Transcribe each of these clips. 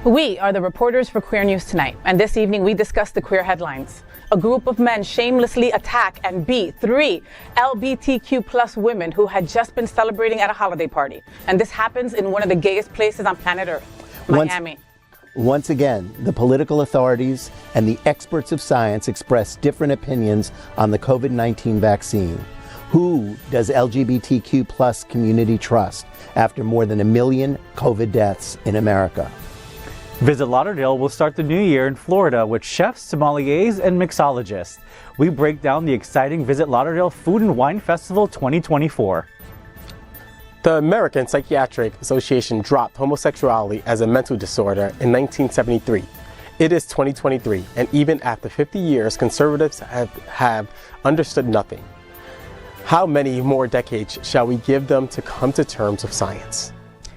We are the reporters for Queer News Tonight, and this evening we discuss the queer headlines. A group of men shamelessly attack and beat 3 LGBTQ plus women who had just been celebrating at a holiday party. And this happens in one of the gayest places on planet Earth, Miami. Once again, the political authorities and the experts of science express different opinions on the COVID-19 vaccine. Who does LGBTQ plus community trust after more than 1 million COVID deaths in America? Visit Lauderdale will start the new year in Florida with chefs, sommeliers, and mixologists. We break down the exciting Visit Lauderdale Food and Wine Festival 2024. The American Psychiatric Association dropped homosexuality as a mental disorder in 1973. It is 2023, and even after 50 years, conservatives have understood nothing. How many more decades shall we give them to come to terms with science?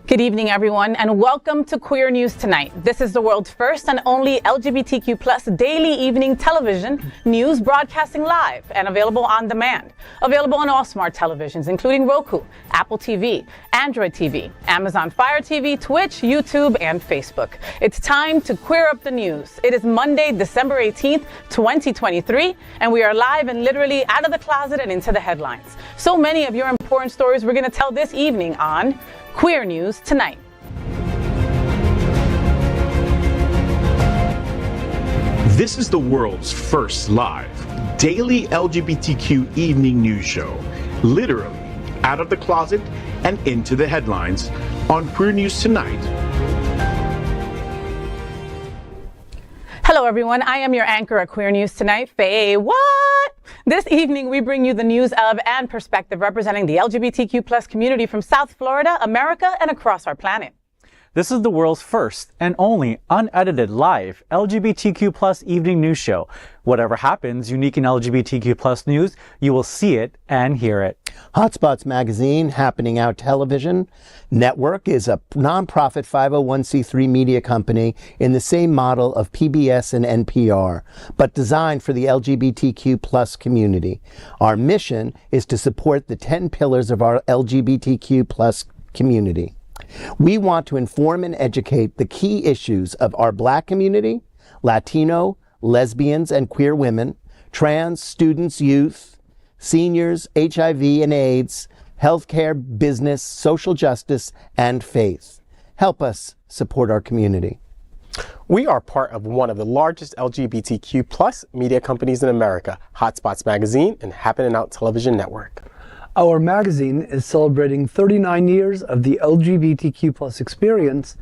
Good evening, everyone, and welcome to Queer News Tonight. This is the world's first and only LGBTQ plus daily evening television news broadcasting live and available on demand. Available on all smart televisions, including Roku, Apple TV, Android TV, Amazon Fire TV, Twitch, YouTube, and Facebook. It's time to queer up the news. It is Monday, December 18th, 2023, and we are live and literally out of the closet and into the headlines. So many of your important stories we're going to tell this evening on Queer News Tonight. This is the world's first live daily LGBTQ evening news show, literally out of the closet and into the headlines on Queer News Tonight. Hello, everyone. I am your anchor at Queer News Tonight, FayWhat. This evening, we bring you the news of and perspective representing the LGBTQ plus community from South Florida, America, and across our planet. This is the world's first and only unedited live LGBTQ plus evening news show. Whatever happens unique in LGBTQ plus news, you will see it and hear it. Hotspots Magazine, Happening Out Television Network, is a nonprofit 501c3 media company in the same model of PBS and NPR, but designed for the LGBTQ plus community. Our mission is to support the 10 pillars of our LGBTQ plus community. We want to inform and educate the key issues of our Black community, Latino, lesbians and queer women, trans, students, youth, seniors, HIV and AIDS, healthcare, business, social justice, and faith. Help us support our community. We are part of one of the largest LGBTQ plus media companies in America, Hotspots Magazine and Happening Out Television Network. Our magazine is celebrating 39 years of the LGBTQ plus experience,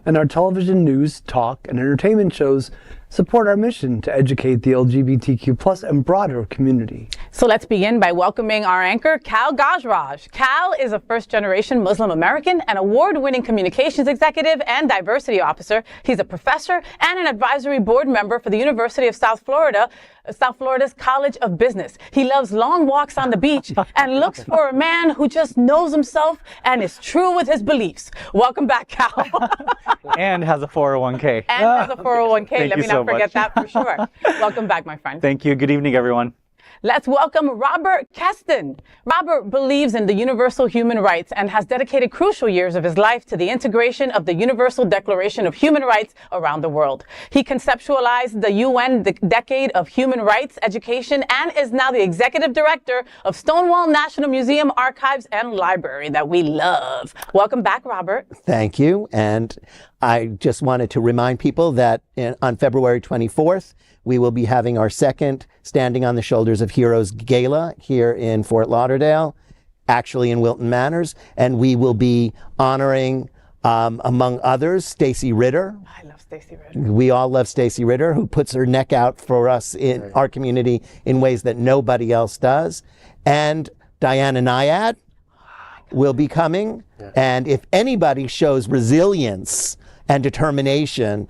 and our television news, talk, and entertainment shows support our mission to educate the LGBTQ plus and broader community. So let's begin by welcoming our anchor, Kal Gajraj. Kal is a first-generation Muslim American, an award-winning communications executive and diversity officer. He's a professor and an advisory board member for the University of South Florida's College of Business. He loves long walks on the beach and looks for a man who just knows himself and is true with his beliefs. Welcome back, Kal. And has a 401k. And has a 401k. Thank Let me you not so forget much. that for sure. Welcome back, my friend. Thank you. Good evening, everyone. Let's welcome Robert Kesten. Robert believes in the universal human rights and has dedicated crucial years of his life to the integration of the Universal Declaration of Human Rights around the world. He conceptualized the UN Decade of Human Rights Education and is now the executive director of Stonewall National Museum Archives and Library that we love. Welcome back, Robert. Thank you. And I just wanted to remind people that on February 24th, we will be having our second Standing on the Shoulders of Heroes Gala here in Fort Lauderdale, actually in Wilton Manors, and we will be honoring, among others, Stacey Ritter. I love Stacey Ritter. We all love Stacey Ritter, who puts her neck out for us in our community in ways that nobody else does. And Diana Nyad will be coming. Yeah. And if anybody shows resilience and determination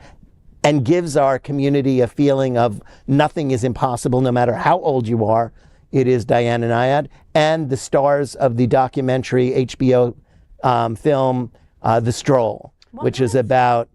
and gives our community a feeling of nothing is impossible no matter how old you are, it is Diana Nyad and the stars of the documentary HBO film The Stroll, which is about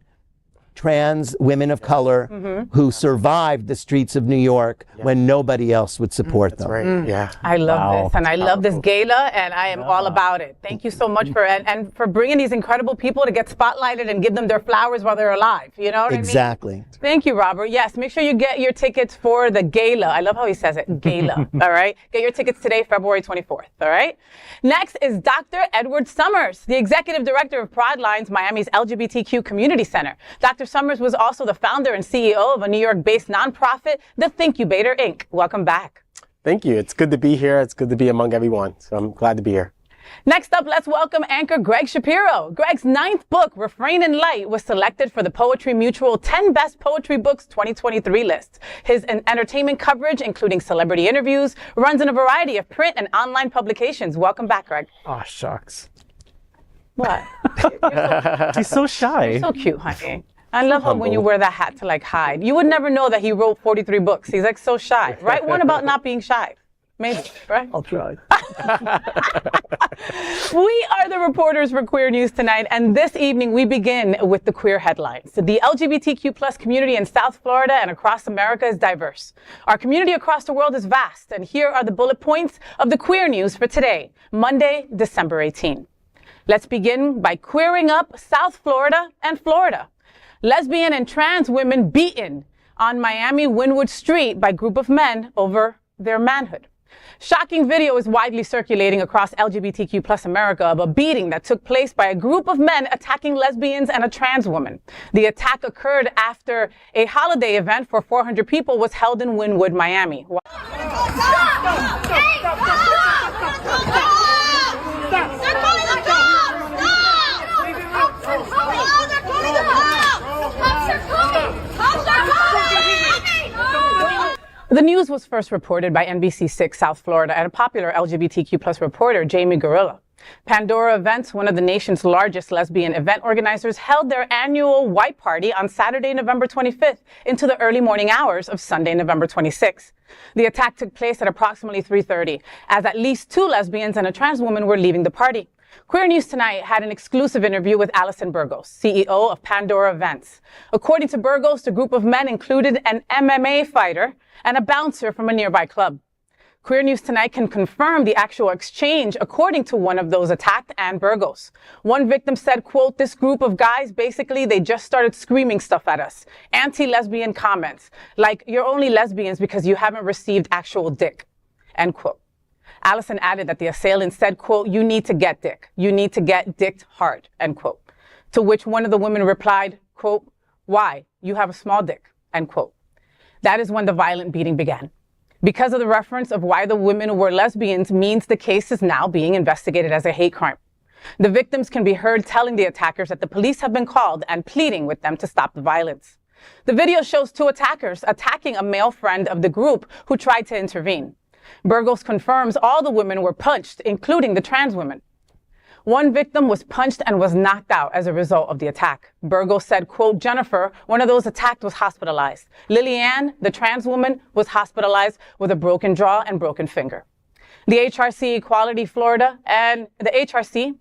trans women of color who survived the streets of New York when nobody else would support them. That's right. Yeah. I love this, and I love this gala, and I am all about it. Thank you so much for and for bringing these incredible people to get spotlighted and give them their flowers while they're alive. You know what I mean? Exactly. Thank you, Robert. Yes, make sure you get your tickets for the gala. I love how he says it, gala. All right, get your tickets today, February 24th. All right. Next is Dr. Edward Summers, the executive director of Pride Lines, Miami's LGBTQ community center. Dr. Summers was also the founder and CEO of a New York-based nonprofit, the Thinkubator Inc. Welcome back. Thank you. It's good to be here. It's good to be among everyone. So I'm glad to be here. Next up, let's welcome anchor Gregg Shapiro. Gregg's 9th book, Refrain in Light, was selected for the Poetry Mutual 10 Best Poetry Books 2023 list. His entertainment coverage, including celebrity interviews, runs in a variety of print and online publications. Welcome back, Gregg. Oh, shucks. What? He's so shy. You're so cute, honey. I love how when you wear that hat to like hide. You would never know that he wrote 43 books. He's like so shy. Write one about not being shy. Maybe, right? I'll try. We are the reporters for Queer News Tonight, and this evening we begin with the queer headlines. The LGBTQ plus community in South Florida and across America is diverse. Our community across the world is vast, and here are the bullet points of the queer news for today, Monday, December 18. Let's begin by queering up South Florida and Florida. Lesbian and trans women beaten on Miami Wynwood Street by group of men over their manhood. Shocking video is widely circulating across LGBTQ plus America of a beating that took place by a group of men attacking lesbians and a trans woman. The attack occurred after a holiday event for 400 people was held in Wynwood, Miami. The news was first reported by NBC6 South Florida and a popular LGBTQ plus reporter, Jamie Gorilla. Pandora Events, one of the nation's largest lesbian event organizers, held their annual White Party on Saturday, November 25th into the early morning hours of Sunday, November 26th. The attack took place at approximately 3:30, as at least 2 lesbians and a trans woman were leaving the party. Queer News Tonight had an exclusive interview with Allison Burgos, CEO of Pandora Events. According to Burgos, the group of men included an MMA fighter and a bouncer from a nearby club. Queer News Tonight can confirm the actual exchange according to one of those attacked and Burgos. One victim said, quote, "This group of guys, basically, they just started screaming stuff at us. Anti-lesbian comments, like, you're only lesbians because you haven't received actual dick," end quote. Allison added that the assailant said, quote, "You need to get dick. You need to get dicked hard," end quote. To which one of the women replied, quote, "Why? You have a small dick," end quote. That is when the violent beating began. Because of the reference of why the women were lesbians means the case is now being investigated as a hate crime. The victims can be heard telling the attackers that the police have been called and pleading with them to stop the violence. The video shows 2 attackers attacking a male friend of the group who tried to intervene. Burgos confirms all the women were punched, including the trans women. One victim was punched and was knocked out as a result of the attack. Burgos said, quote, "Jennifer, one of those attacked, was hospitalized. Lillian, the trans woman, was hospitalized with a broken jaw and broken finger." The HRC Equality Florida and NAACP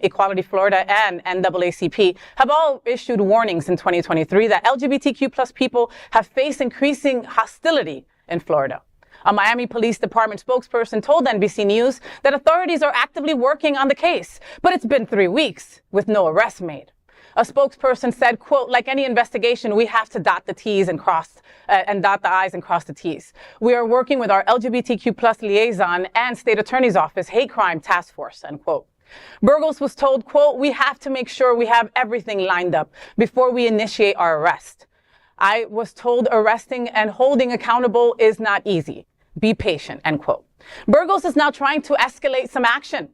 have all issued warnings in 2023 that LGBTQ plus people have faced increasing hostility in Florida. A Miami Police Department spokesperson told NBC News that authorities are actively working on the case, but it's been 3 weeks with no arrests made. A spokesperson said, quote, "Like any investigation, we have to dot the T's and dot the I's and cross the T's. We are working with our LGBTQ plus liaison and State Attorney's Office Hate Crime Task Force," end quote. Burgos was told, quote, "We have to make sure we have everything lined up before we initiate our arrest. I was told arresting and holding accountable is not easy. Be patient," end quote. Burgos is now trying to escalate some action.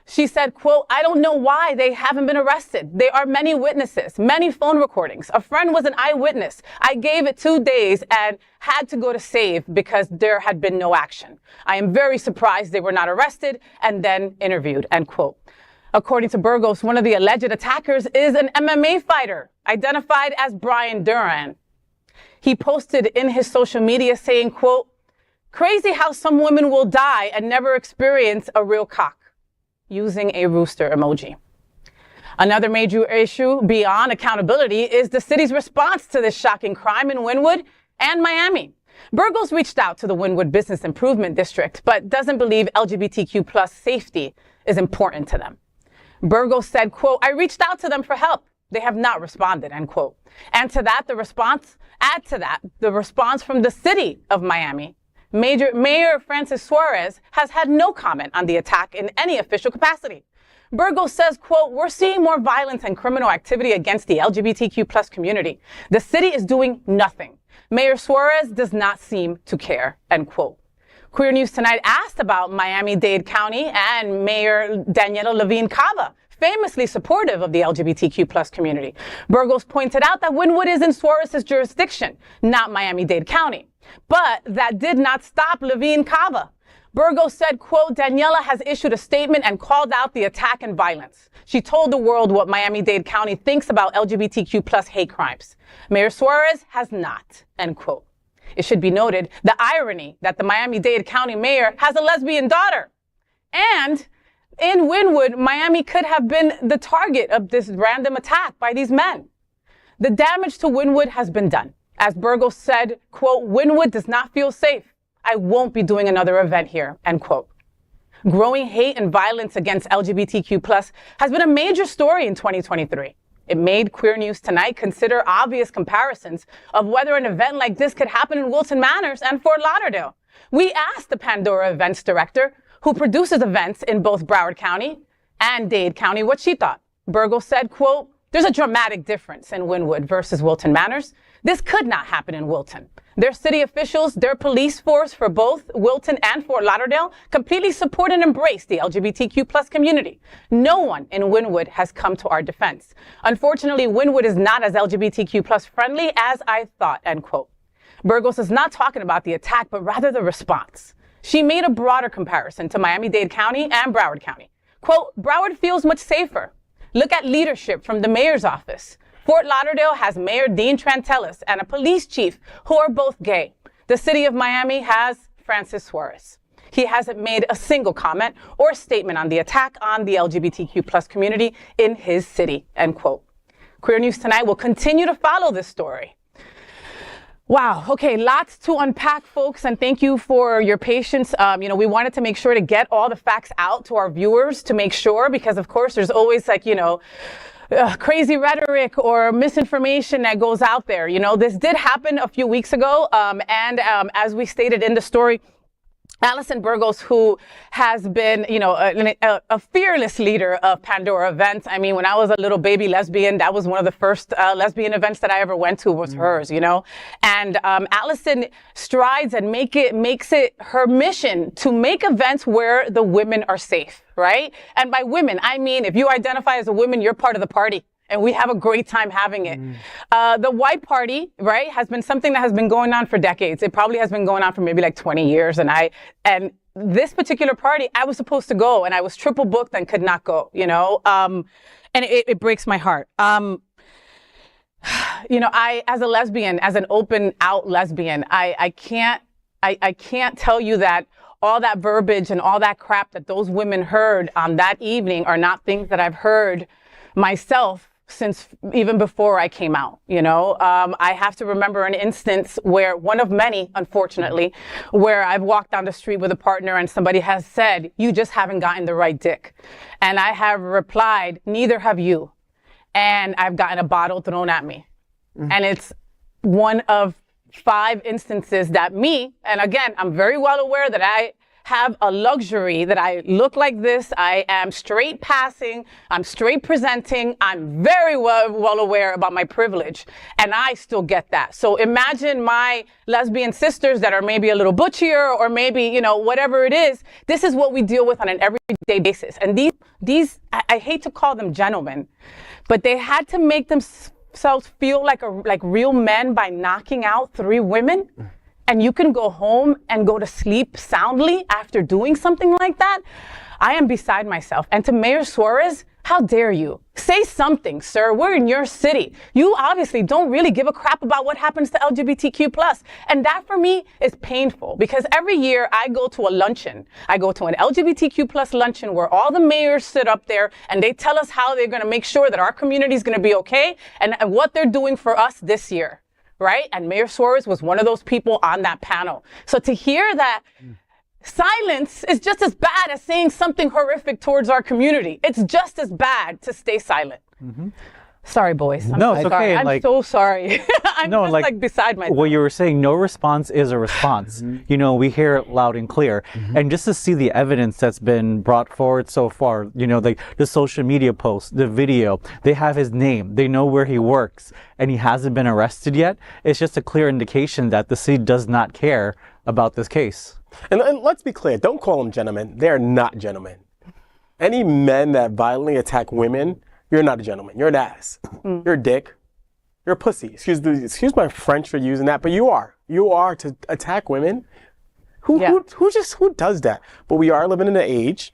She said, quote, "I don't know why they haven't been arrested. There are many witnesses, many phone recordings. A friend was an eyewitness. I gave it 2 days and had to go to save because there had been no action. I am very surprised they were not arrested and then interviewed," end quote. According to Burgos, one of the alleged attackers is an MMA fighter identified as Brian Duran. He posted in his social media saying, quote, "Crazy how some women will die and never experience a real cock," using a rooster emoji. Another major issue beyond accountability is the city's response to this shocking crime in Wynwood and Miami. Burgos reached out to the Wynwood Business Improvement District, but doesn't believe LGBTQ plus safety is important to them. Burgos said, quote, "I reached out to them for help. They have not responded," end quote. And to that, the response from the city of Miami. Mayor Francis Suarez has had no comment on the attack in any official capacity. Burgos says, quote, "We're seeing more violence and criminal activity against the LGBTQ plus community. The city is doing nothing. Mayor Suarez does not seem to care," end quote. Queer News Tonight asked about Miami-Dade County and Mayor Daniela Levine Cava, famously supportive of the LGBTQ plus community. Burgos pointed out that Wynwood is in Suarez's jurisdiction, not Miami-Dade County. But that did not stop Levine Cava. Burgos said, quote, "Daniela has issued a statement and called out the attack and violence. She told the world what Miami-Dade County thinks about LGBTQ plus hate crimes. Mayor Suarez has not," end quote. It should be noted the irony that the Miami-Dade County mayor has a lesbian daughter. And in Wynwood, Miami could have been the target of this random attack by these men. The damage to Wynwood has been done. As Burgos said, quote, "Wynwood does not feel safe. I won't be doing another event here," end quote. Growing hate and violence against LGBTQ plus has been a major story in 2023. It made Queer News Tonight consider obvious comparisons of whether an event like this could happen in Wilton Manors and Fort Lauderdale. We asked the Pandora Events Director, who produces events in both Broward County and Dade County, what she thought. Burgos said, quote, "There's a dramatic difference in Wynwood versus Wilton Manors. This could not happen in Wilton. Their city officials, their police force for both Wilton and Fort Lauderdale completely support and embrace the LGBTQ plus community. No one in Wynwood has come to our defense. Unfortunately, Wynwood is not as LGBTQ plus friendly as I thought," end quote. Burgos is not talking about the attack, but rather the response. She made a broader comparison to Miami-Dade County and Broward County. Quote, "Broward feels much safer. Look at leadership from the mayor's office. Fort Lauderdale has Mayor Dean Trantelis and a police chief who are both gay. The city of Miami has Francis Suarez. He hasn't made a single comment or statement on the attack on the LGBTQ plus community in his city," end quote. Queer News Tonight will continue to follow this story. Wow. Okay. Lots to unpack, folks. And thank you for your patience. We wanted to make sure to get all the facts out to our viewers to make sure, because of course there's always crazy rhetoric or misinformation that goes out there. This did happen a few weeks ago. As we stated in the story, Allison Burgos, who has been, a fearless leader of Pandora events. I mean, when I was a little baby lesbian, that was one of the first lesbian events that I ever went to was hers, And Allison strides and makes it her mission to make events where the women are safe, right? And by women, I mean, if you identify as a woman, you're part of the party. And we have a great time having it. The white party, right, has been something that has been going on for decades. It probably has been going on for maybe like 20 years. And this particular party, I was supposed to go, and I was triple booked and could not go, and it breaks my heart. I, as a lesbian, as an open out lesbian, I can't tell you that all that verbiage and all that crap that those women heard on that evening are not things that I've heard myself since even before I came out. I have to remember an instance where, one of many, unfortunately, where I've walked down the street with a partner and somebody has said, "You just haven't gotten the right dick." And I have replied, "Neither have you." And I've gotten a bottle thrown at me. And it's one of 5 instances that and again, I'm very well aware that I have a luxury, that I look like this. I am straight passing. I'm straight presenting. I'm very well aware about my privilege, and I still get that. So imagine my lesbian sisters that are maybe a little butchier, or maybe, whatever it is. This is what we deal with on an everyday basis. And these, I hate to call them gentlemen, but they had to make themselves feel like real men by knocking out 3 women. And you can go home and go to sleep soundly after doing something like that. I am beside myself. And to Mayor Suarez, How dare you? Say something, sir. We're in your city. You obviously don't really give a crap about what happens to LGBTQ+. And that for me is painful because every year I go to a luncheon. I go to an LGBTQ+ luncheon where all the mayors sit up there and they tell us how they're going to make sure that our community is going to be okay and what they're doing for us this year, right? And Mayor Suarez was one of those people on that panel. So to hear that silence is just as bad as saying something horrific towards our community. It's just as bad to stay silent. Sorry, boys. No, it's sorry. okay. I'm so sorry. I'm just like beside myself. What you were saying, no response is a response. You know, we hear it loud and clear. And just to see the evidence that's been brought forward so far, you know, like the social media posts, the video, they have his name, they know where he works, and he hasn't been arrested yet. It's just a clear indication that the city does not care about this case. And let's be clear, don't call them gentlemen. They're not gentlemen. Any men that violently attack women, you're not a gentleman. You're an ass. You're a dick. You're a pussy. Excuse my French for using that, but you are. You are to attack women. Who does that? But we are living in an age,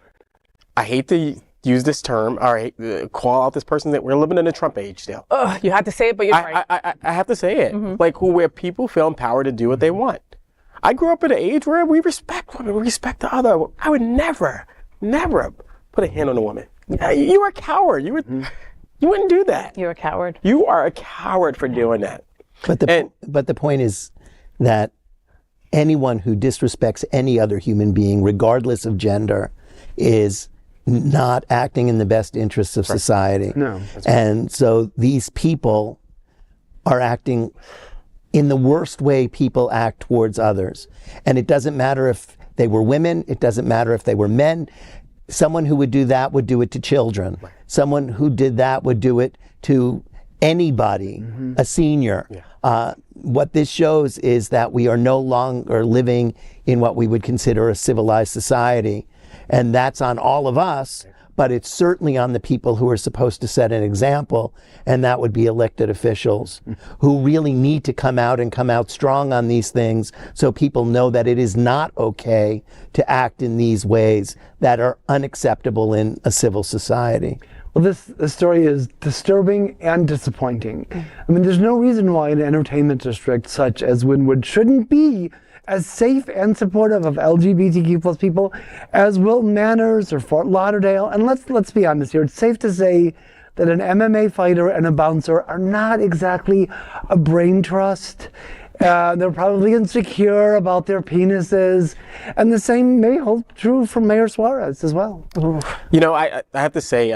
I hate to use this term, or call out this person, that we're living in a Trump age still. You had to say it, but you're right. I have to say it. Where people feel empowered to do what they want. I grew up in an age where we respect women, we respect the other. I would never put a hand on a woman. You are a coward. You wouldn't do that. You're a coward. You are a coward for doing that. But the point is that anyone who disrespects any other human being, regardless of gender, is not acting in the best interests of society. No. And so these people are acting in the worst way people act towards others. And it doesn't matter if they were women, it doesn't matter if they were men. Someone who would do that would do it to children. Right. Someone who did that would do it to anybody, a senior. Yeah. What this shows is that we are no longer living in what we would consider a civilized society. And that's on all of us, but it's certainly on the people who are supposed to set an example, and that would be elected officials who really need to come out strong on these things so people know that it is not okay to act in these ways that are unacceptable in a civil society. Well, this story is disturbing and disappointing. I mean, there's no reason why an entertainment district such as Wynwood shouldn't be as safe and supportive of LGBTQ plus people as Wilton Manors or Fort Lauderdale. And let's be honest here, it's safe to say that an MMA fighter and a bouncer are not exactly a brain trust. They're probably insecure about their penises. And the same may hold true for Mayor Suarez as well. You know, I have to say,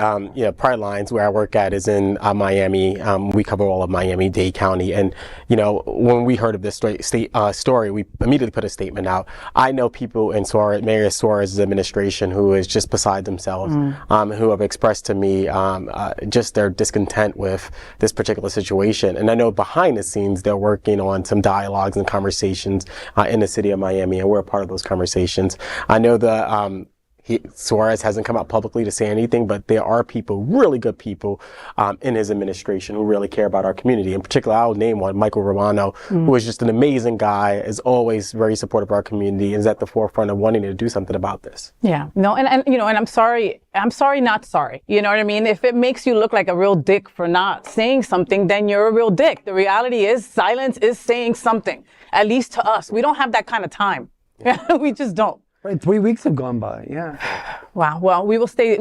Pride Lines, where I work at, is in Miami. We cover all of Miami-Dade County. And, you know, when we heard of this story, we immediately put a statement out. I know people in Mayor Suarez's administration who is just beside themselves, who have expressed to me just their discontent with this particular situation. And I know behind the scenes, they're working on some dialogues and conversations in the city of Miami, and we're a part of those conversations. I know Suarez hasn't come out publicly to say anything, but there are people, really good people, in his administration who really care about our community. In particular, I'll name one, Michael Romano, who is just an amazing guy, is always very supportive of our community, and is at the forefront of wanting to do something about this. Yeah, no, and I'm sorry, not sorry. You know what I mean? If it makes you look like a real dick for not saying something, then you're a real dick. The reality is silence is saying something, at least to us. We don't have that kind of time. Yeah. We just don't. Right, 3 weeks have gone by, yeah. Wow, well, we will stay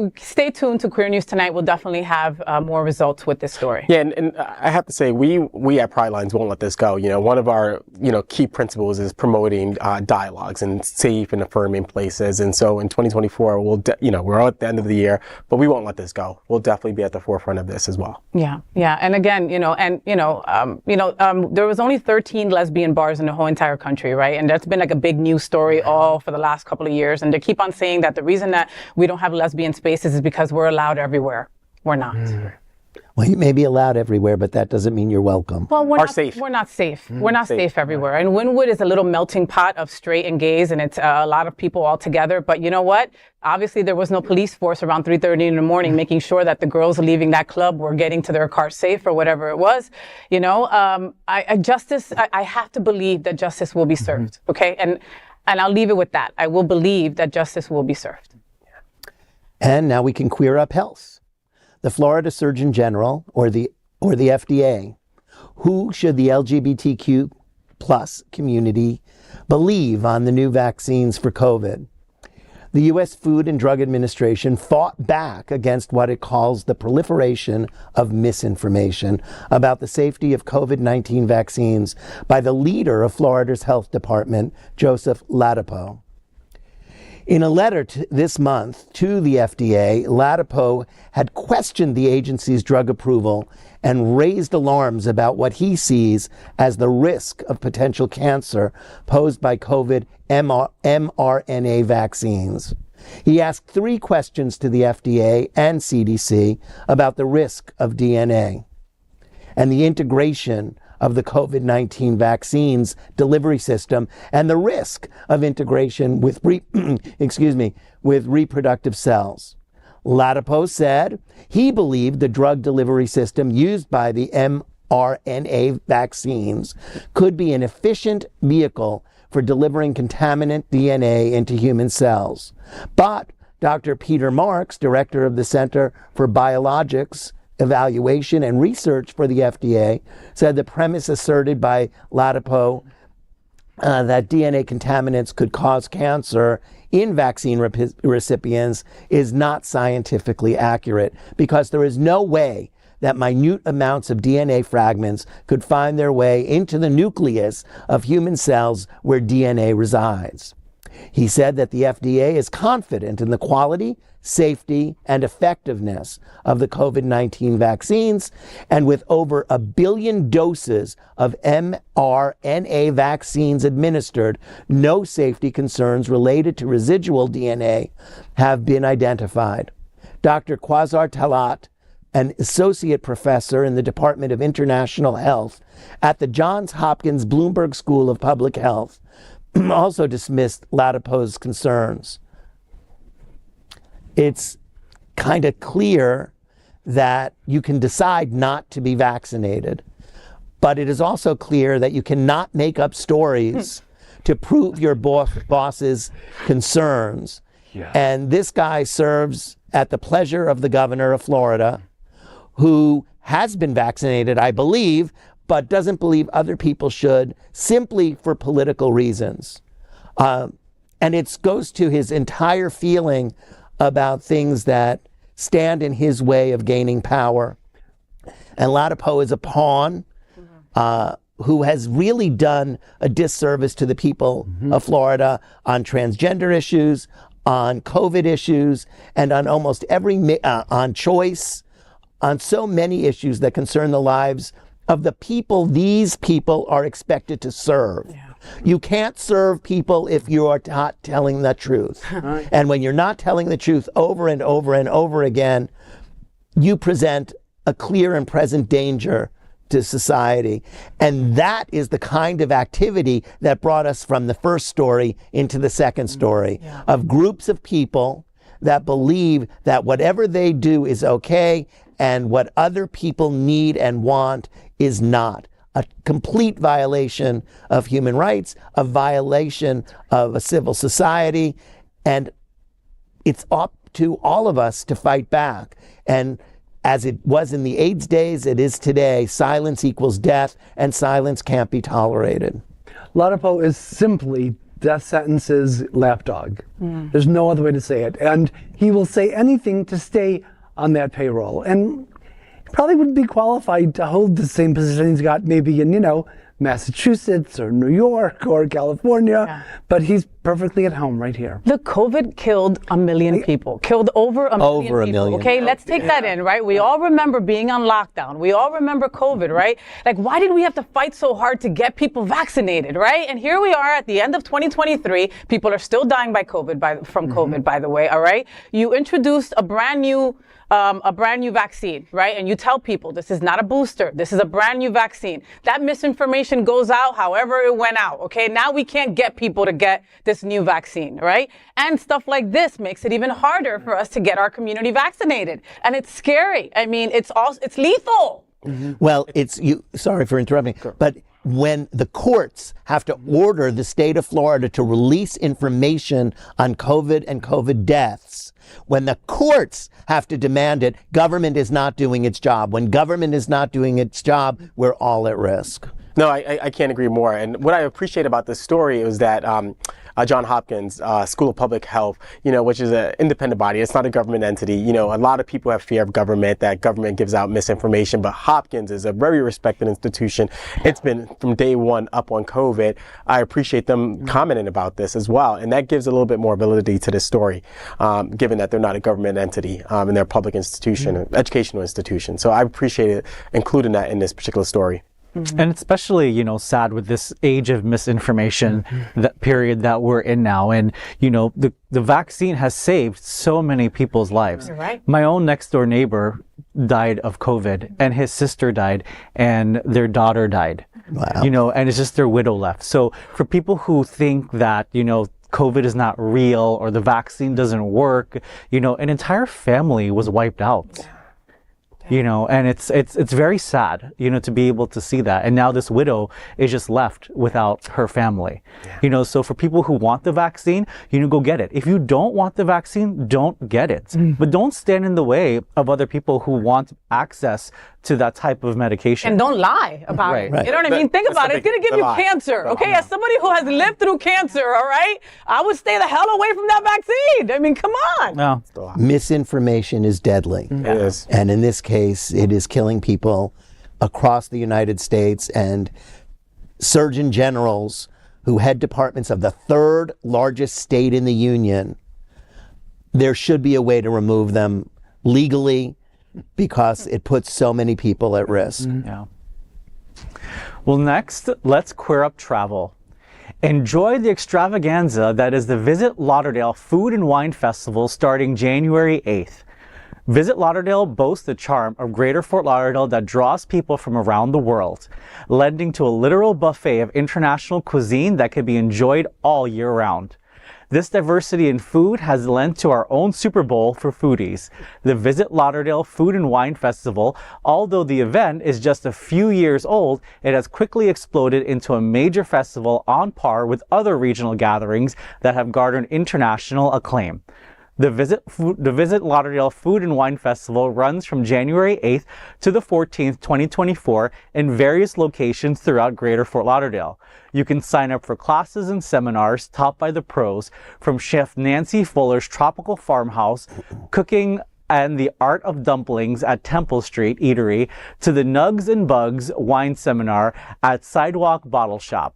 tuned to Queer News Tonight. We'll definitely have more results with this story. Yeah, and I have to say, we at Pride Lines won't let this go. You know, one of our, key principles is promoting dialogues and safe and affirming places. And so in 2024, we're at the end of the year, but we won't let this go. We'll definitely be at the forefront of this as well. Yeah, and again, there was only 13 lesbian bars in the whole entire country, right? And that's been like a big news story all for the last couple of years, and they keep on saying that the reason that we don't have lesbian spaces is because we're allowed everywhere. We're not. Well, you may be allowed everywhere, but that doesn't mean you're welcome. Well, we're not safe. We're not safe. We're not safe everywhere. And Wynwood is a little melting pot of straight and gays, and it's a lot of people all together. But you know what? Obviously, there was no police force around 3:30 in the morning making sure that the girls leaving that club were getting to their car safe or whatever it was. I have to believe that justice will be served. Okay, and I'll leave it with that. I will believe that justice will be served. And now we can queer up health. the Florida Surgeon General or the FDA? Who should the LGBTQ plus community believe on the new vaccines for COVID? The U.S. Food and Drug Administration fought back against what it calls the proliferation of misinformation about the safety of COVID-19 vaccines by the leader of Florida's health department, Joseph Ladapo. In a letter this month to the FDA, Ladapo had questioned the agency's drug approval and raised alarms about what he sees as the risk of potential cancer posed by COVID mRNA vaccines. He asked 3 questions to the FDA and CDC about the risk of DNA and the integration of the COVID-19 vaccines delivery system and the risk of integration with with reproductive cells. Ladapo said he believed the drug delivery system used by the mRNA vaccines could be an efficient vehicle for delivering contaminant DNA into human cells. But Dr. Peter Marks, director of the Center for Biologics Evaluation and Research for the FDA, said the premise asserted by Ladapo that DNA contaminants could cause cancer in vaccine recipients is not scientifically accurate because there is no way that minute amounts of DNA fragments could find their way into the nucleus of human cells where DNA resides. He said that the FDA is confident in the quality, safety, and effectiveness of the COVID-19 vaccines, and with over 1 billion doses of mRNA vaccines administered, no safety concerns related to residual DNA have been identified. Dr. Quasar Talat, an associate professor in the Department of International Health at the Johns Hopkins Bloomberg School of Public Health, also dismissed Ladapo's concerns. It's kind of clear that you can decide not to be vaccinated, but it is also clear that you cannot make up stories to prove your boss's concerns. Yeah. And this guy serves at the pleasure of the governor of Florida, who has been vaccinated, I believe, but doesn't believe other people should, simply for political reasons. And it goes to his entire feeling about things that stand in his way of gaining power. And Ladapo is a pawn who has really done a disservice to the people of Florida on transgender issues, on COVID issues, and on almost every, on choice, on so many issues that concern the lives of the people these people are expected to serve. Yeah. You can't serve people if you are not telling the truth. Right. And when you're not telling the truth over and over and over again, you present a clear and present danger to society. And that is the kind of activity that brought us from the first story into the second story, of groups of people that believe that whatever they do is okay and what other people need and want is not. A complete violation of human rights, a violation of a civil society, and it's up to all of us to fight back. And as it was in the AIDS days, it is today. Silence equals death, and silence can't be tolerated. Ladapo is simply death sentence's lapdog. There's no other way to say it. And he will say anything to stay on that payroll. And probably wouldn't be qualified to hold the same position he's got maybe in, Massachusetts or New York or California, but he's perfectly at home right here. The COVID killed 1 million people, killed over a million over a people. million. Okay, let's take that in, right? We all remember being on lockdown. We all remember COVID, right? Like, why did we have to fight so hard to get people vaccinated, right? And here we are at the end of 2023. People are still dying by COVID, from COVID, by the way, all right? You introduced a brand new vaccine, right? And you tell people this is not a booster. This is a brand new vaccine. That misinformation goes out however it went out, okay? Now we can't get people to get this new vaccine, right? And stuff like this makes it even harder for us to get our community vaccinated. And it's scary. I mean, it's lethal. Well, sorry for interrupting, but when the courts have to order the state of Florida to release information on COVID and COVID deaths, when the courts have to demand it, government is not doing its job. When government is not doing its job, we're all at risk. No, I can't agree more. And what I appreciate about this story is that Johns Hopkins School of Public Health, which is an independent body, it's not a government entity. A lot of people have fear of government, that government gives out misinformation, but Hopkins is a very respected institution. It's been from day one up on COVID. I appreciate them commenting about this as well. And that gives a little bit more validity to this story, given that they're not a government entity and they're a public institution, an educational institution. So I appreciate it, including that in this particular story. And especially, sad with this age of misinformation, that period that we're in now. And, the vaccine has saved so many people's lives. You're right. My own next door neighbor died of COVID, and his sister died, and their daughter died. Wow. And it's just their widow left. So for people who think that, COVID is not real or the vaccine doesn't work, an entire family was wiped out. And it's very sad, to be able to see that. And now this widow is just left without her family. So for people who want the vaccine, go get it. If you don't want the vaccine, don't get it. But don't stand in the way of other people who want access to that type of medication. And don't lie about it. Right. You know what I mean? Think about it. It's going to give you cancer. Okay, as somebody who has lived through cancer, all right, I would stay the hell away from that vaccine. I mean, come on. No. Misinformation is deadly. It is. And in this case, it is killing people across the United States, and surgeon generals who head departments of the third largest state in the union. There should be a way to remove them legally, because it puts so many people at risk. Yeah. Well, next, let's queer up travel. Enjoy the extravaganza that is the Visit Lauderdale Food and Wine Festival starting January 8th. Visit Lauderdale boasts the charm of Greater Fort Lauderdale that draws people from around the world, lending to a literal buffet of international cuisine that can be enjoyed all year round. This diversity in food has lent to our own Super Bowl for foodies, the Visit Lauderdale Food and Wine Festival. Although the event is just a few years old, it has quickly exploded into a major festival on par with other regional gatherings that have garnered international acclaim. The Visit Lauderdale Food and Wine Festival runs from January 8th to the 14th, 2024 in various locations throughout Greater Fort Lauderdale. You can sign up for classes and seminars taught by the pros, from Chef Nancy Fuller's Tropical Farmhouse, cooking and the art of dumplings at Temple Street Eatery, to the Nugs and Bugs wine seminar at Sidewalk Bottle Shop.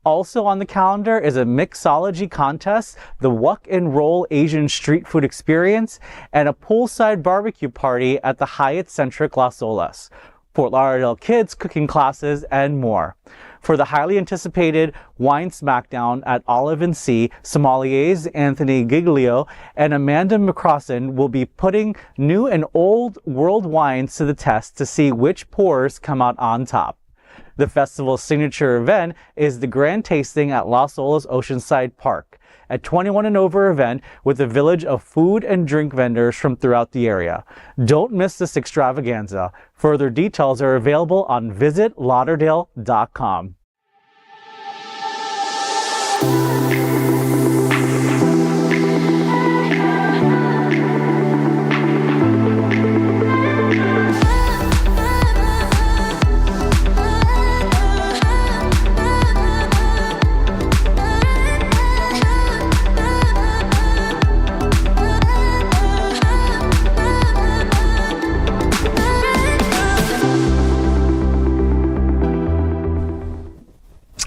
Also on the calendar is a mixology contest, the Wok and Roll Asian Street Food Experience, and a poolside barbecue party at the Hyatt Centric Las Olas, Fort Lauderdale Kids cooking classes, and more. For the highly anticipated Wine Smackdown at Olive & Sea, sommeliers Anthony Giglio and Amanda McCrossan will be putting new and old world wines to the test to see which pours come out on top. The festival's signature event is the Grand Tasting at Las Olas Oceanside Park, a 21 and over event with a village of food and drink vendors from throughout the area. Don't miss this extravaganza. Further details are available on visitlauderdale.com.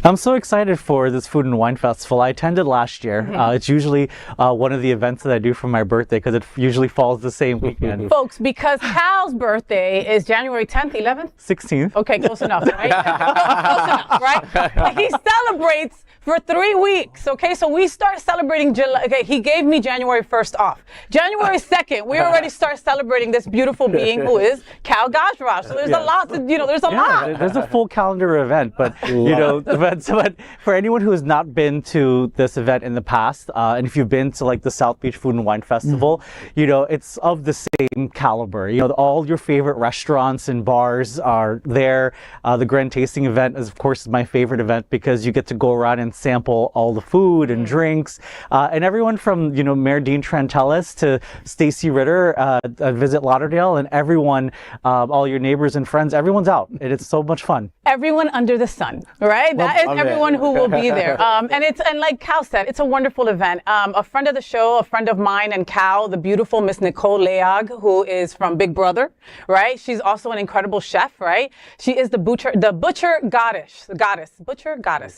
I'm so excited for this Food and Wine Festival. I attended last year. It's usually one of the events that I do for my birthday because it usually falls the same weekend. Folks, because Kal's birthday is January 10th, 11th? 16th. Okay, close enough, right? Close enough, right? He celebrates for 3 weeks. Okay, so we start celebrating July. Okay, he gave me January 1st off. January 2nd, we already start celebrating this beautiful being who is Kal Gajraj. So there's a lot to, there's a lot. There's a full calendar event, but but for anyone who has not been to this event in the past, and if you've been to like the South Beach Food and Wine Festival, it's of the same caliber. All your favorite restaurants and bars are there. The Grand Tasting event is, of course, my favorite event because you get to go around and sample all the food and drinks, and everyone from Mayor Dean Trantelis to Stacy Ritter visit Lauderdale, and everyone, all your neighbors and friends, everyone's out, and it's so much fun. Everyone under the sun, right? That is everyone who will be there. And like Kal said, it's a wonderful event. A friend of the show, a friend of mine and Kal, the beautiful Miss Nicole Leag, who is from Big Brother, right? She's also an incredible chef, right? She is the butcher goddess,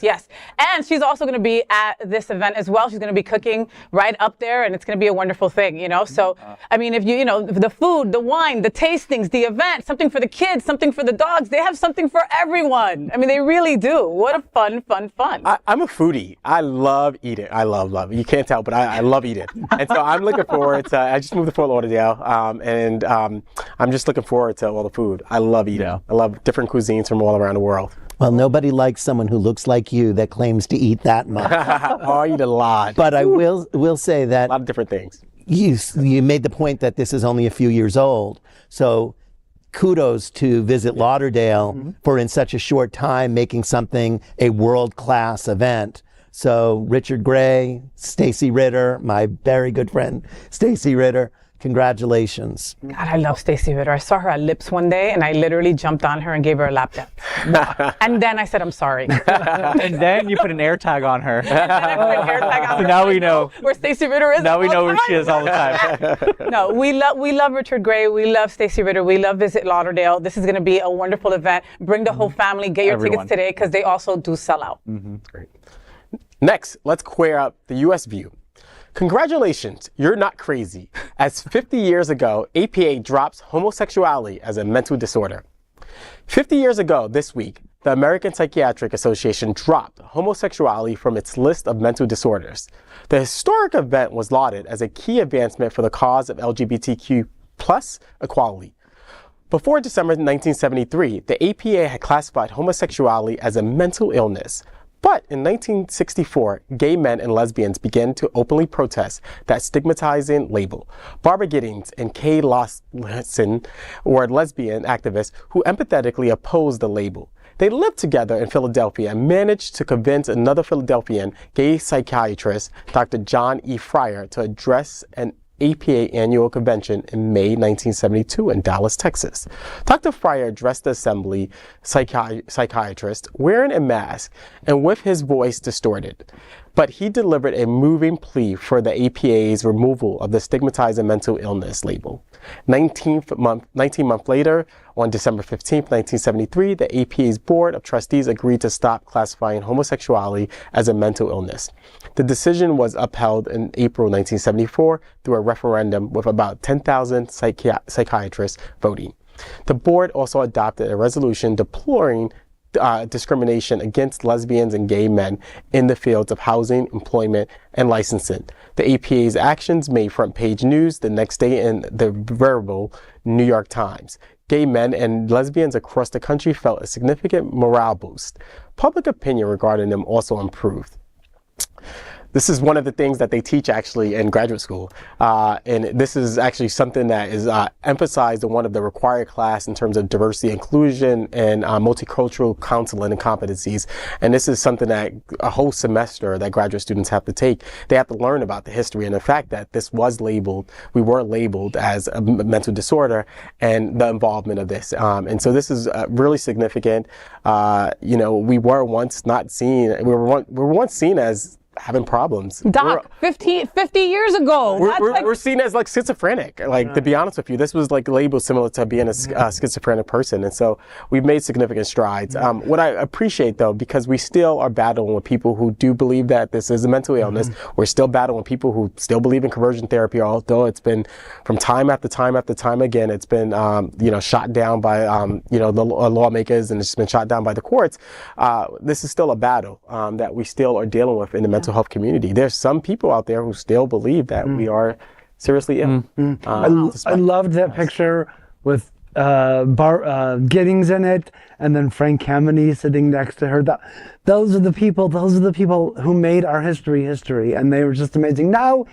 yes. And she's also going to be at this event as well. She's going to be cooking right up there, and it's going to be a wonderful thing, So, I mean, if the food, the wine, the tastings, the event, something for the kids, something for the dogs, they have something for everyone. I mean, they really do. What a fun. I'm a foodie. I love eating. I love. You can't tell, but I love eating. And so I'm looking forward to, I just moved to Fort Lauderdale, and I'm just looking forward to all the food. I love eating. Yeah. I love different cuisines from all around the world. Well, nobody likes someone who looks like you that claims to eat that much. I eat a lot. But I will say that a lot of different things. You made the point that this is only a few years old. So kudos to Visit Lauderdale for in such a short time making something a world-class event. So Richard Gray, Stacy Ritter, my very good friend Stacy Ritter, congratulations. God, I love Stacy Ritter. I saw her at Lips one day, and I literally jumped on her and gave her a lap dance. And then I said, I'm sorry. And then you put an air tag on her. And then I put an air tag on her. So now we know where Stacy Ritter is. Now we know where she is all the time. No, we love Richard Gray. We love Stacy Ritter. We love Visit Lauderdale. This is going to be a wonderful event. Bring the whole family. Get your tickets today because they also do sell out. Great. Next, let's queer up the U.S. view. Congratulations, you're not crazy, as 50 years ago, APA drops homosexuality as a mental disorder. 50 years ago this week, the American Psychiatric Association dropped homosexuality from its list of mental disorders. The historic event was lauded as a key advancement for the cause of LGBTQ plus equality. Before December 1973, the APA had classified homosexuality as a mental illness. But in 1964, gay men and lesbians began to openly protest that stigmatizing label. Barbara Giddings and Kay Lawson were lesbian activists who empathetically opposed the label. They lived together in Philadelphia and managed to convince another Philadelphian gay psychiatrist, Dr. John E. Fryer, to address an APA annual convention in May 1972 in Dallas, Texas. Dr. Fryer addressed the assembly psychiatrist wearing a mask and with his voice distorted. But he delivered a moving plea for the APA's removal of the stigmatizing mental illness label. 19 months later, on December 15, 1973, the APA's Board of Trustees agreed to stop classifying homosexuality as a mental illness. The decision was upheld in April 1974 through a referendum with about 10,000 psychiatrists voting. The board also adopted a resolution deploring discrimination against lesbians and gay men in the fields of housing, employment, and licensing. The APA's actions made front page news the next day in the veritable New York Times. Gay men and lesbians across the country felt a significant morale boost. Public opinion regarding them also improved. This is one of the things that they teach actually in graduate school. And this is actually something that is emphasized in one of the required class in terms of diversity, inclusion, and multicultural counseling and competencies. And this is something that a whole semester that graduate students have to take. They have to learn about the history and the fact that this was labeled, we were labeled as a mental disorder and the involvement of this. And so this is really significant. We were once not seen, we were once seen as having problems. Doc, 50 years ago. We're seen as like schizophrenic. Like, to be honest with you, this was like labeled similar to being a schizophrenic person. And so we've made significant strides. What I appreciate, though, because we still are battling with people who do believe that this is a mental illness. We're still battling with people who still believe in conversion therapy, although it's been from time after time after time again, it's been, shot down by, the lawmakers, and it's been shot down by the courts. This is still a battle that we still are dealing with in the mental health community. There's some people out there who still believe that we are seriously ill. I loved that picture with Giddings in it, and then Frank Kameny sitting next to her. Those are the people who made our history, and they were just amazing. Now,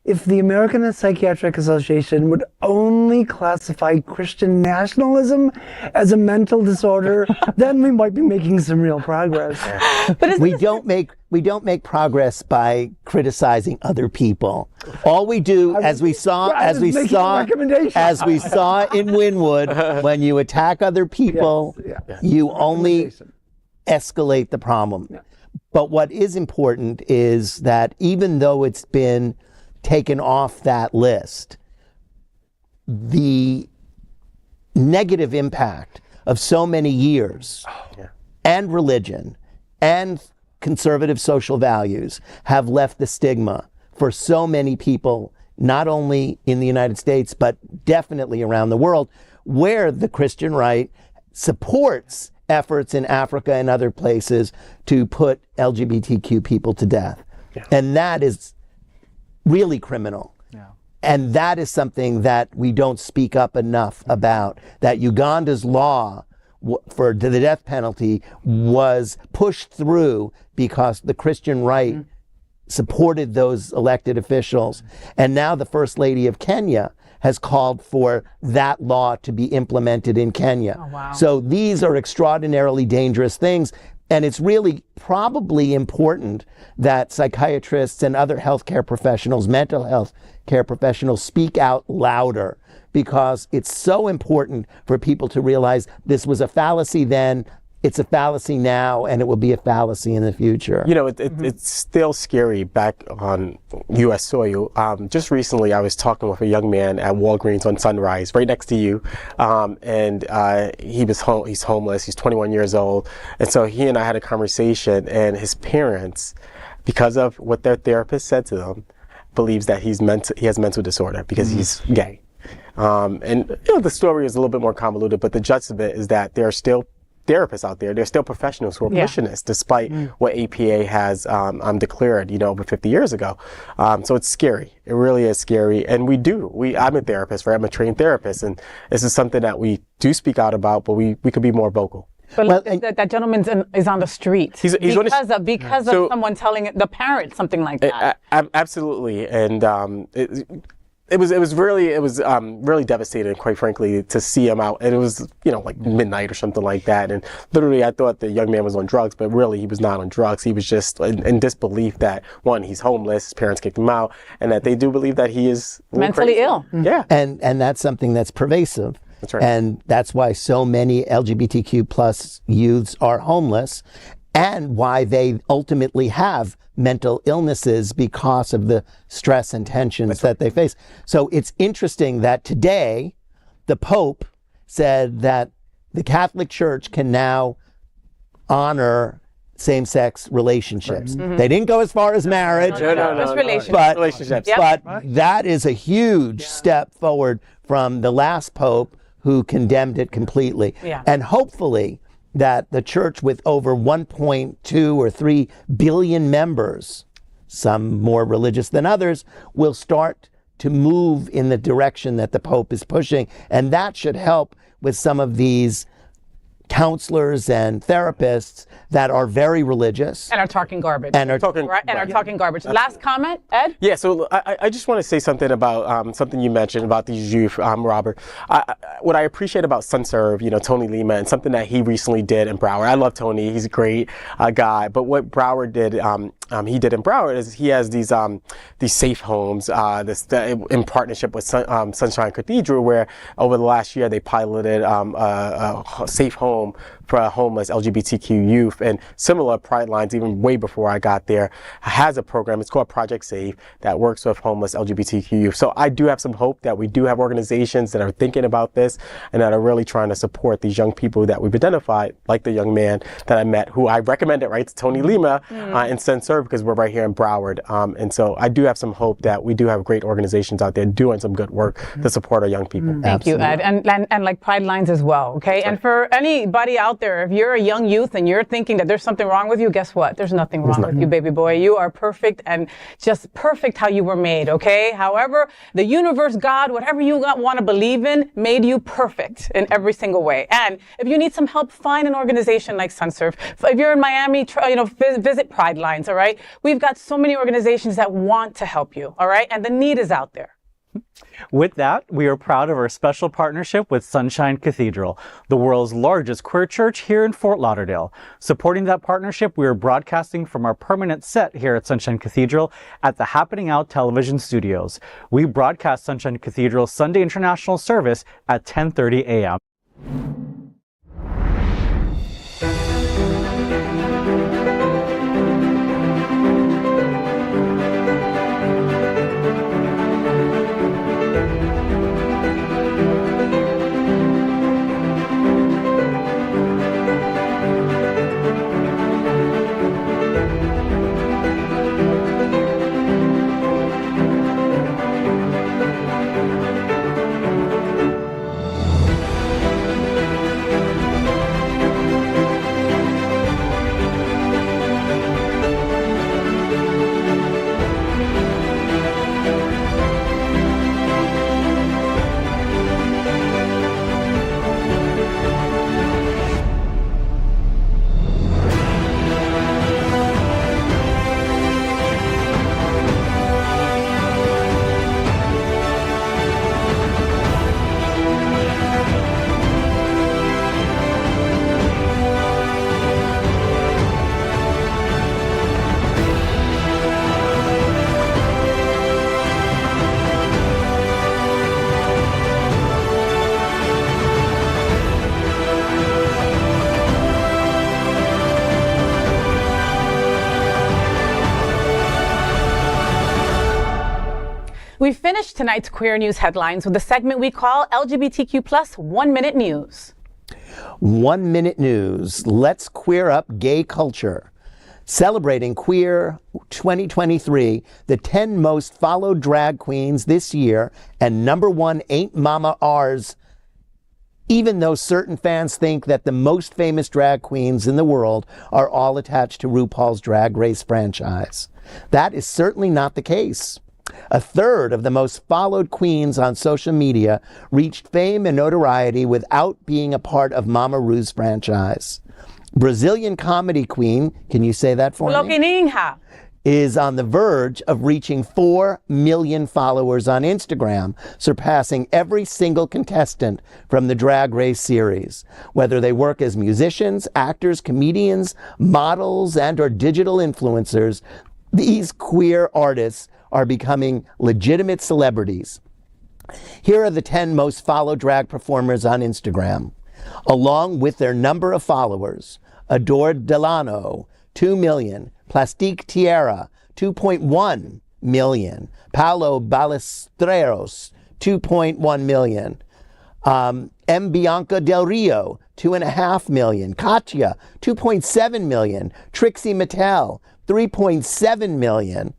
if the American Psychiatric Association would only classify Christian nationalism as a mental disorder, then we might be making some real progress. But we don't make progress by criticizing other people. All we do, as we saw in Wynwood, when you attack other people, you only escalate the problem. But what is important is that even though it's been taken off that list, the negative impact of so many years and religion and conservative social values have left the stigma for so many people, not only in the United States, but definitely around the world, where the Christian right supports efforts in Africa and other places to put LGBTQ people to death. And that is really criminal. And that is something that we don't speak up enough about, that Uganda's law for the death penalty was pushed through because the Christian right supported those elected officials. And now the First Lady of Kenya has called for that law to be implemented in Kenya. Oh, wow. So these are extraordinarily dangerous things. And it's really probably important that psychiatrists and other healthcare professionals, mental health care professionals, speak out louder, because it's so important for people to realize this was a fallacy then, it's a fallacy now, and it will be a fallacy in the future. It's still scary back on U.S. soil. Just recently, I was talking with a young man at Walgreens on Sunrise, right next to you, and he's homeless. He's 21 years old, and so he and I had a conversation. And his parents, because of what their therapist said to them, believes that he has mental disorder because he's gay. And the story is a little bit more convoluted, but the gist of it is that there are still therapists out there. There's still professionals who are pushing this, despite what APA has declared, over 50 years ago. So it's scary. It really is scary. And I'm a therapist, right? I'm a trained therapist, and this is something that we do speak out about, but we could be more vocal. But that gentleman is on the street because of someone telling the parent something like that. Absolutely, and it was really devastating, quite frankly, to see him out. And it was like midnight or something like that. And literally, I thought the young man was on drugs, but really he was not on drugs. He was just in disbelief that, one, he's homeless, his parents kicked him out, and that they do believe that he is mentally ill. Yeah, and that's something that's pervasive. That's right. And that's why so many LGBTQ plus youths are homeless, and why they ultimately have mental illnesses because of the stress and tensions that they face. So it's interesting that today the Pope said that the Catholic Church can now honor same-sex relationships. They didn't go as far as marriage, Just relationships. but relationships. but that is a huge step forward from the last Pope, who condemned it completely. And hopefully that the church, with over 1.2 or 3 billion members, some more religious than others, will start to move in the direction that the Pope is pushing. And that should help with some of these counselors and therapists that are very religious and are talking garbage. Are talking garbage. Last comment, Ed? Yeah, so I just want to say something about something you mentioned about these youth, Robert. What I appreciate about SunServe, Tony Lima, and something that he recently did in Broward. I love Tony; he's a great guy. But what Broward did he did in Broward is he has these safe homes in partnership with Sunshine Cathedral, where over the last year they piloted a safe home for homeless LGBTQ youth, and similar Pride Lines, even way before I got there, has a program. It's called Project Safe that works with homeless LGBTQ youth. So I do have some hope that we do have organizations that are thinking about this and that are really trying to support these young people that we've identified, like the young man that I met, who I recommended to Tony Lima in Sensor, because we're right here in Broward. And so I do have some hope that we do have great organizations out there doing some good work to support our young people. Thank you, Ed. And like Pride Lines as well, okay? And for anybody out there, if you're a young youth and you're thinking that there's something wrong with you, guess what? There's nothing wrong with you, baby boy. You are perfect, and just perfect how you were made, okay? However, the universe, God, whatever you want to believe in, made you perfect in every single way. And if you need some help, find an organization like Sunsurf. If you're in Miami, visit Pride Lines, all right? We've got so many organizations that want to help you, all right? And the need is out there. With that, we are proud of our special partnership with Sunshine Cathedral, the world's largest queer church here in Fort Lauderdale. Supporting that partnership, we are broadcasting from our permanent set here at Sunshine Cathedral at the Happening Out television studios. We broadcast Sunshine Cathedral's Sunday International Service at 10:30 a.m. We finished tonight's Queer News headlines with a segment we call LGBTQ plus 1 Minute News. 1 Minute News. Let's queer up gay culture. Celebrating Queer 2023, the 10 most followed drag queens this year, and #1 ain't Momma ours, even though certain fans think that the most famous drag queens in the world are all attached to RuPaul's Drag Race franchise. That is certainly not the case. A third of the most followed queens on social media reached fame and notoriety without being a part of Mama Ru's franchise. Brazilian comedy queen, can you say that for me? Is on the verge of reaching 4 million followers on Instagram, surpassing every single contestant from the Drag Race series. Whether they work as musicians, actors, comedians, models, and or digital influencers, these queer artists are becoming legitimate celebrities. Here are the 10 most followed drag performers on Instagram. Along with their number of followers: Adore Delano, 2 million. Plastique Tierra, 2.1 million. Paolo Ballesteros, 2.1 million. M. Bianca Del Rio, 2.5 million. Katya, 2.7 million. Trixie Mattel, 3.7 million.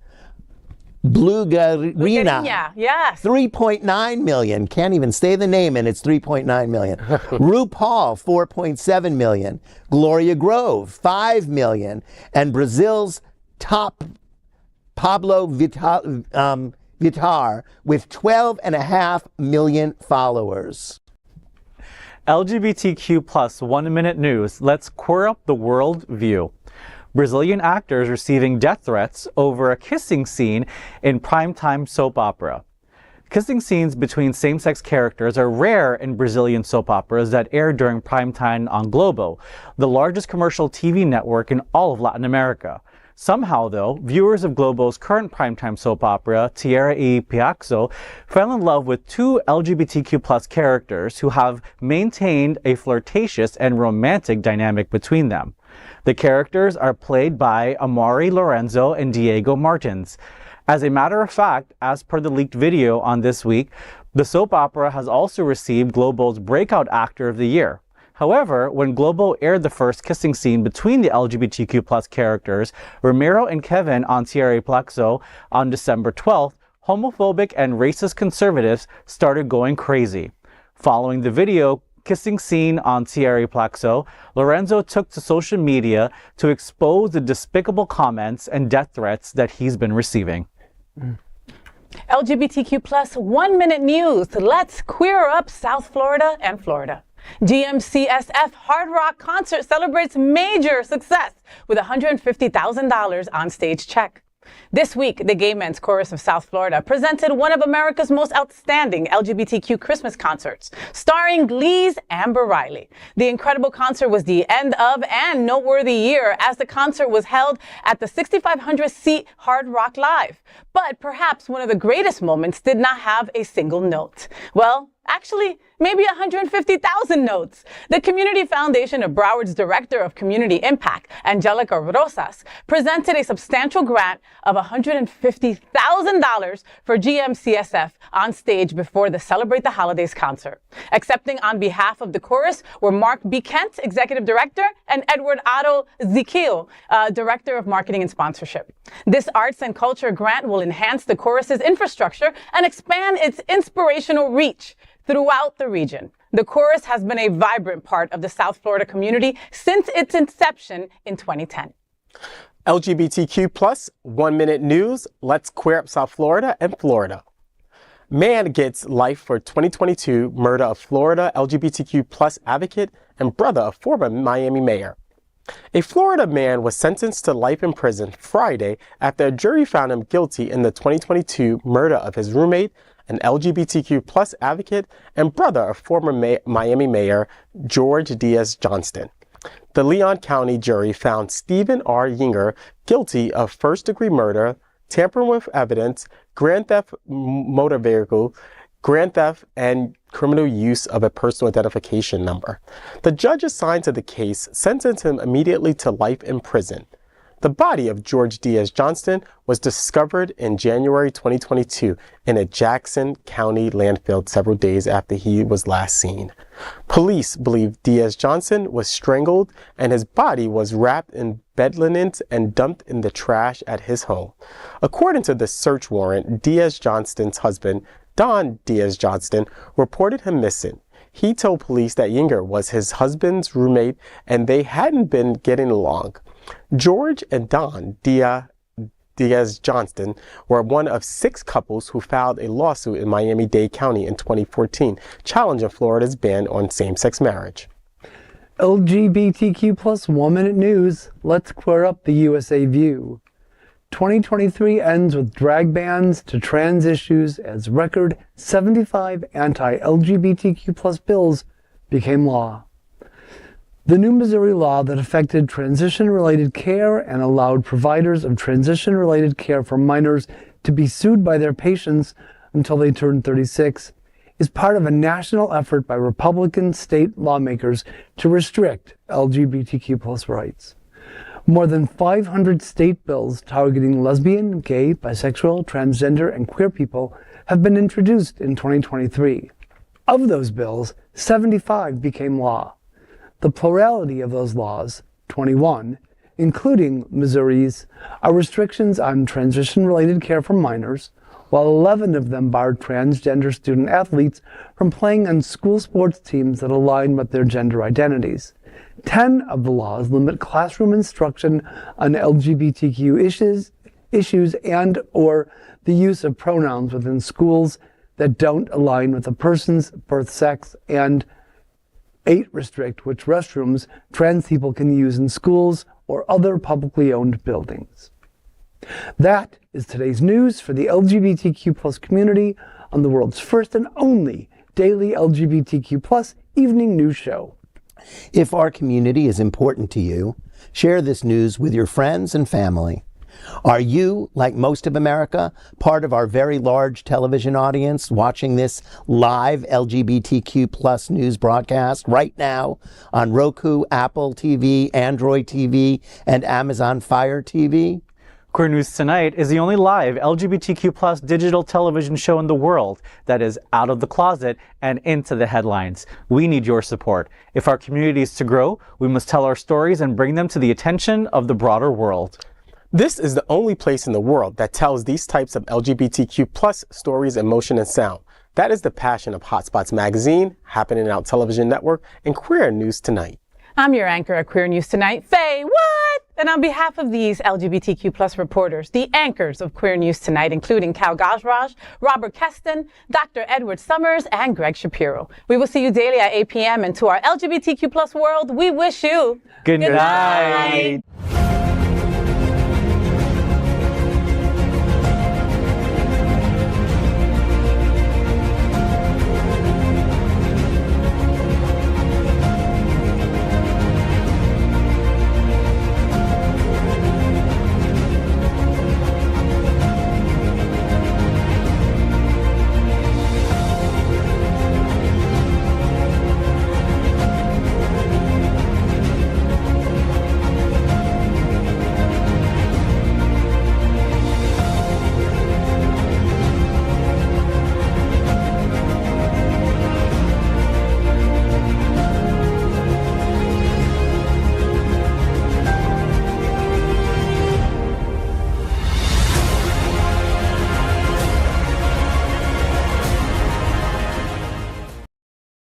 Blugarina, yes. 3.9 million. Can't even say the name and it's 3.9 million. RuPaul, 4.7 million. Gloria Grove, 5 million. And Brazil's top Pablo Vittar with 12.5 million followers. LGBTQ plus 1 Minute News. Let's queer up the world view. Brazilian actors receiving death threats over a kissing scene in primetime soap opera. Kissing scenes between same-sex characters are rare in Brazilian soap operas that air during primetime on Globo, the largest commercial TV network in all of Latin America. Somehow, though, viewers of Globo's current primetime soap opera, Tierra y Piaxo, fell in love with two LGBTQ+ characters who have maintained a flirtatious and romantic dynamic between them. The characters are played by Amaury Lorenzo and Diego Martins. As a matter of fact, as per the leaked video on This Week, the soap opera has also received Globo's Breakout Actor of the Year. However, when Globo aired the first kissing scene between the LGBTQ+ characters, Ramiro and Kevin on Tierra y Piaxo on December 12th, homophobic and racist conservatives started going crazy. Following the video kissing scene on Tierra y Piaxo, Lorenzo took to social media to expose the despicable comments and death threats that he's been receiving. LGBTQ+ 1 minute news. Let's queer up South Florida and Florida. GMCSF Hard Rock concert celebrates major success with $150,000 on stage check. This week, the Gay Men's Chorus of South Florida presented one of America's most outstanding LGBTQ Christmas concerts, starring Glee's Amber Riley. The incredible concert was the end of and noteworthy year, as the concert was held at the 6,500-seat Hard Rock Live. But perhaps one of the greatest moments did not have a single note. Well, actually, maybe 150,000 notes. The Community Foundation of Broward's Director of Community Impact, Angelica Rosas, presented a substantial grant of $150,000 for GMCSF on stage before the Celebrate the Holidays concert. Accepting on behalf of the chorus were Mark B. Kent, Executive Director, and Edward Otto Zikil, Director of Marketing and Sponsorship. This arts and culture grant will enhance the chorus's infrastructure and expand its inspirational reach throughout the region. The chorus has been a vibrant part of the South Florida community since its inception in 2010. LGBTQ+ 1 minute news. Let's queer up South Florida and Florida. Man gets life for 2022 murder of Florida LGBTQ+ advocate and brother of former Miami mayor. A Florida man was sentenced to life in prison Friday after a jury found him guilty in the 2022 murder of his roommate, an LGBTQ+ advocate and brother of former Miami Mayor George Diaz Johnston. The Leon County jury found Stephen R. Yinger guilty of first-degree murder, tampering with evidence, grand theft motor vehicle, grand theft, and criminal use of a personal identification number. The judge assigned to the case sentenced him immediately to life in prison. The body of George Diaz Johnston was discovered in January 2022 in a Jackson County landfill several days after he was last seen. Police believe Diaz Johnston was strangled and his body was wrapped in bed linens and dumped in the trash at his home. According to the search warrant, Diaz Johnston's husband, Don Diaz Johnston, reported him missing. He told police that Yinger was his husband's roommate and they hadn't been getting along. George and Don Diaz Johnston were one of 6 couples who filed a lawsuit in Miami-Dade County in 2014, challenging Florida's ban on same-sex marriage. LGBTQ+ 1 minute news. Let's queer up the USA View. 2023 ends with drag bans to trans issues as record 75 anti-LGBTQ+ bills became law. The new Missouri law that affected transition-related care and allowed providers of transition-related care for minors to be sued by their patients until they turn 36 is part of a national effort by Republican state lawmakers to restrict LGBTQ+ rights. More than 500 state bills targeting lesbian, gay, bisexual, transgender, and queer people have been introduced in 2023. Of those bills, 75 became law. The plurality of those laws, 21, including Missouri's, are restrictions on transition-related care for minors, while 11 of them barred transgender student athletes from playing on school sports teams that align with their gender identities. 10 of the laws limit classroom instruction on LGBTQ issues and or the use of pronouns within schools that don't align with a person's birth sex, and 8 restrict which restrooms trans people can use in schools or other publicly owned buildings. That is today's news for the LGBTQ+ community on the world's first and only daily LGBTQ+ evening news show. If our community is important to you, share this news with your friends and family. Are you, like most of America, part of our very large television audience watching this live LGBTQ plus news broadcast right now on Roku, Apple TV, Android TV, and Amazon Fire TV? Queer News Tonight is the only live LGBTQ plus digital television show in the world that is out of the closet and into the headlines. We need your support. If our community is to grow, we must tell our stories and bring them to the attention of the broader world. This is the only place in the world that tells these types of LGBTQ plus stories in motion and sound. That is the passion of Hotspots Magazine, Happening Out Television Network, and Queer News Tonight. I'm your anchor at Queer News Tonight, FayWhat! And on behalf of these LGBTQ plus reporters, the anchors of Queer News Tonight, including Kal Gajraj, Robert Kesten, Dr. Edward Summers, and Gregg Shapiro. We will see you daily at 8 p.m. And to our LGBTQ plus world, we wish you Good night.